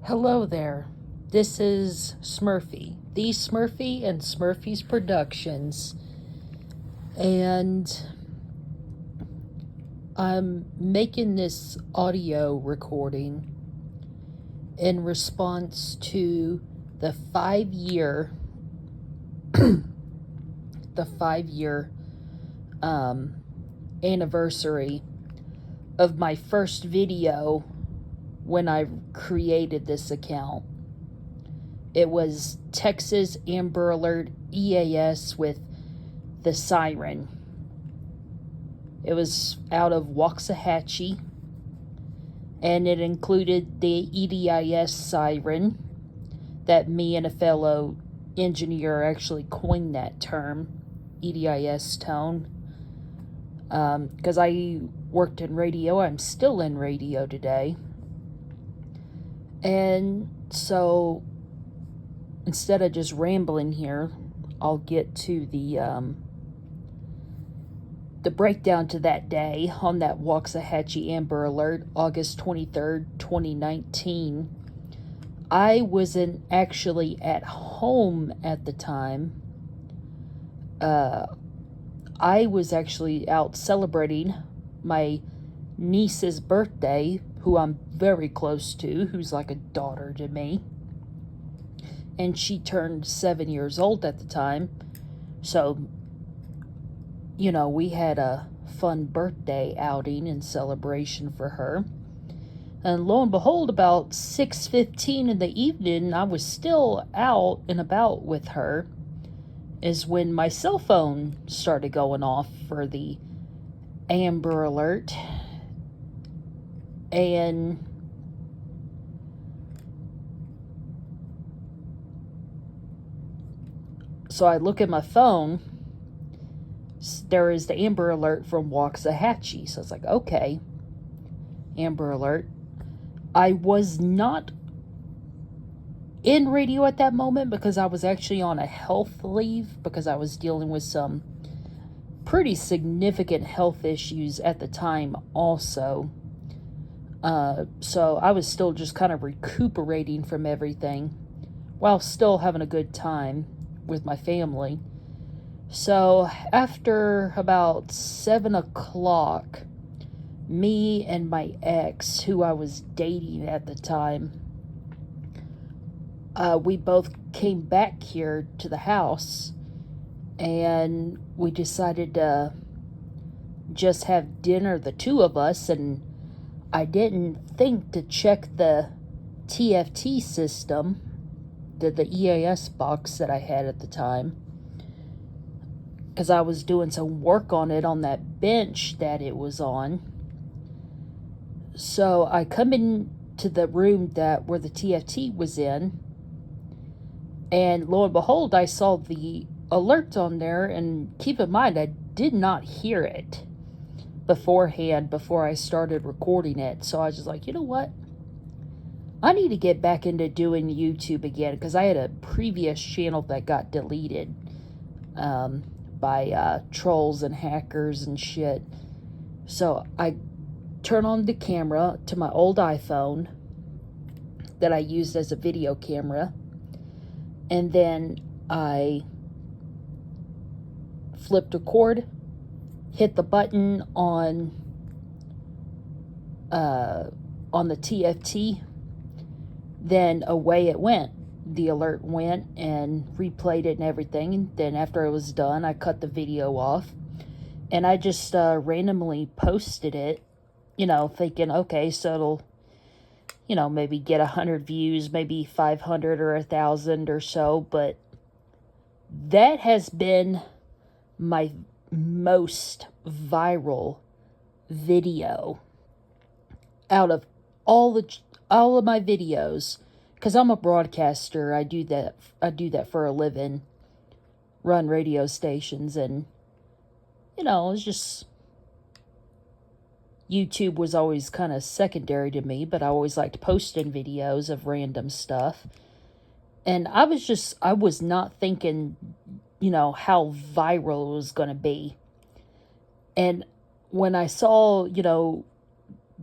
Hello there. This is Smurfy, the Smurfy and Smurfy's Productions, and I'm making this audio recording in response to the 5-year the 5-year anniversary of my first video when I created this account. It was Texas Amber Alert EAS with the siren. It was out of Waxahatchie, and it included the EDIS siren that me and a fellow engineer actually coined that term, EDIS tone. Because I worked in radio, I'm still in radio today. And so, instead of just rambling here, I'll get to the breakdown to that day on that Waxahatchie Amber Alert, August 23rd, 2019. I wasn't actually at home at the time. I was actually out celebrating my niece's birthday, who I'm very close to, who's like a daughter to me. And she turned 7 years old at the time. So, we had a fun birthday outing and celebration for her. And lo and behold, about 6:15 in the evening, I was still out and about with her, is when my cell phone started going off for the Amber Alert. And so I look at my phone. There is the Amber Alert from Waxahatchie. So it's like, okay, Amber Alert. I was not in radio at that moment because I was actually on a health leave because I was dealing with some pretty significant health issues at the time also. So I was still just kind of recuperating from everything while still having a good time with my family. So after about 7 o'clock, me and my ex, who I was dating at the time, we both came back here to the house, and we decided to just have dinner, the two of us, and I didn't think to check the TFT system, the EAS box that I had at the time, because I was doing some work on it on that bench that it was on. So I come into the room where the TFT was in, and lo and behold, I saw the alert on there, and keep in mind, I did not hear it beforehand before I started recording it. So I was just like, you know what? I need to get back into doing YouTube again, because I had a previous channel that got deleted by trolls and hackers and shit. So I turn on the camera to my old iPhone that I used as a video camera, and then I flipped record, hit the button on the TFT, then away it went. The alert went and replayed it and everything. And then after it was done, I cut the video off, and I just randomly posted it, thinking, okay, so it'll, maybe get 100 views, maybe 500 or 1,000 or so. But that has been my most viral video out of all of my videos, because I'm a broadcaster. I do that for a living, run radio stations, and it's just, YouTube was always kind of secondary to me, but I always liked posting videos of random stuff. And I was not thinking, how viral it was going to be. And when I saw,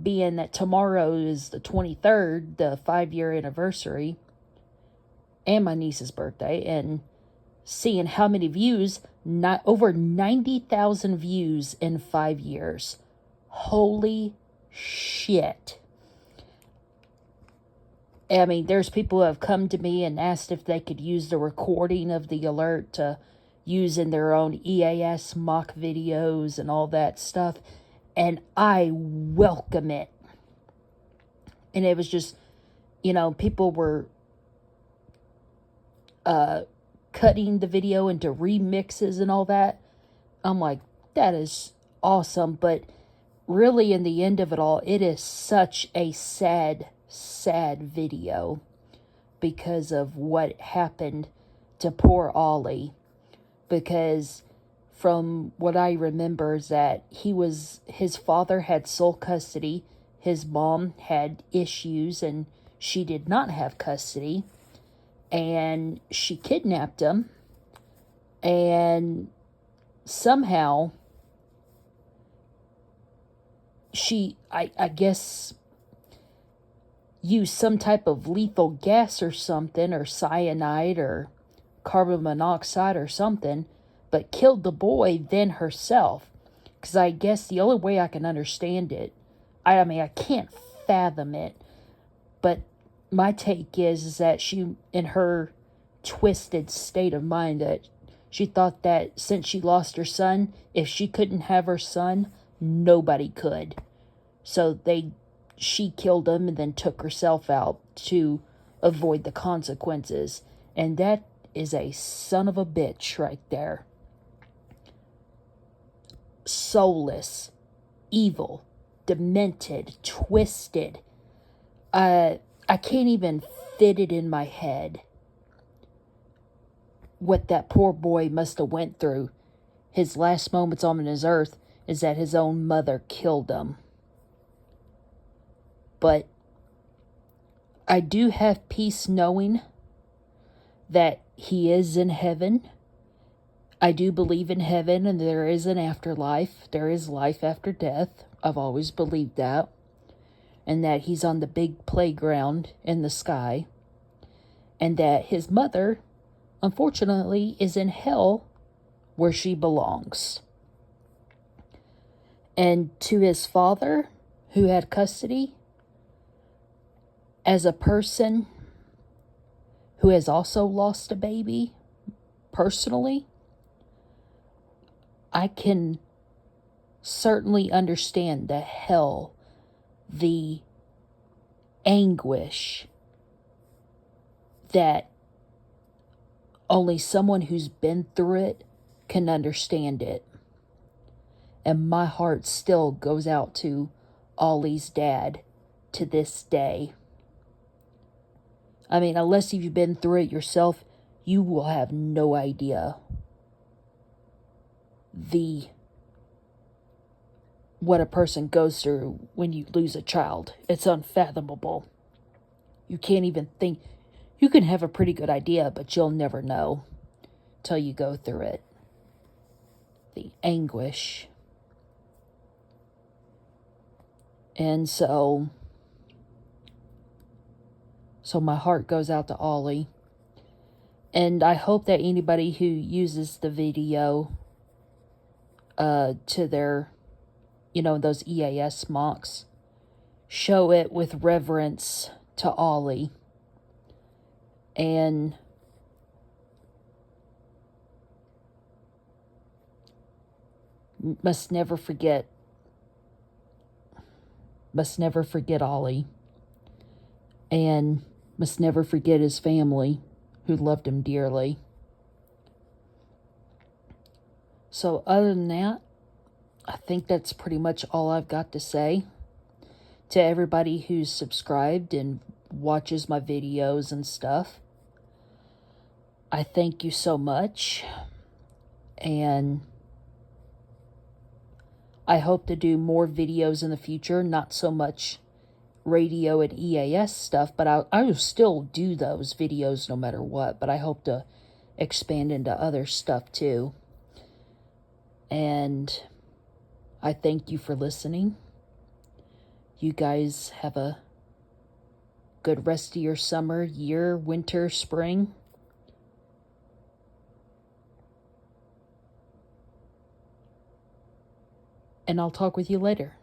being that tomorrow is the 23rd, the 5-year anniversary, and my niece's birthday, and seeing how many views, not over 90,000 views in 5 years. Holy shit. I mean, there's people who have come to me and asked if they could use the recording of the alert to use in their own EAS mock videos and all that stuff. And I welcome it. And it was just, people were cutting the video into remixes and all that. I'm like, that is awesome. But really, in the end of it all, it is such a sad video because of what happened to poor Olly. Because from what I remember is that his father had sole custody, his mom had issues, and she did not have custody, and she kidnapped him, and somehow she, I guess, used some type of lethal gas or something, or cyanide, or carbon monoxide or something, but killed the boy then herself. Because I guess the only way I can understand it, I mean, I can't fathom it, but my take is that she, in her twisted state of mind, that she thought that since she lost her son, if she couldn't have her son, nobody could. So she killed him and then took herself out to avoid the consequences. And that is a son of a bitch right there. Soulless, evil, demented, twisted. I can't even fit it in my head what that poor boy must have went through. His last moments on this earth is that his own mother killed him. But I do have peace knowing that he is in heaven. I do believe in heaven and there is an afterlife. There is life after death. I've always believed that. And that he's on the big playground in the sky. And that his mother, unfortunately, is in hell where she belongs. And to his father, who had custody, as a person who has also lost a baby, personally, I can certainly understand the hell, the anguish that only someone who's been through it can understand it. And my heart still goes out to Olly's dad to this day. I mean, unless you've been through it yourself, you will have no idea what a person goes through when you lose a child. It's unfathomable. You can't even think. You can have a pretty good idea, but you'll never know till you go through it. The anguish. And so my heart goes out to Olly. And I hope that anybody who uses the video to their, those EAS mocks, show it with reverence to Olly. And must never forget Olly. And must never forget his family, who loved him dearly. So other than that, I think that's pretty much all I've got to say. To everybody who's subscribed and watches my videos and stuff, I thank you so much. And I hope to do more videos in the future, not so much radio and EAS stuff, but I will still do those videos no matter what, but I hope to expand into other stuff too. And I thank you for listening. You guys have a good rest of your summer, year, winter, spring. And I'll talk with you later.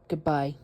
Goodbye.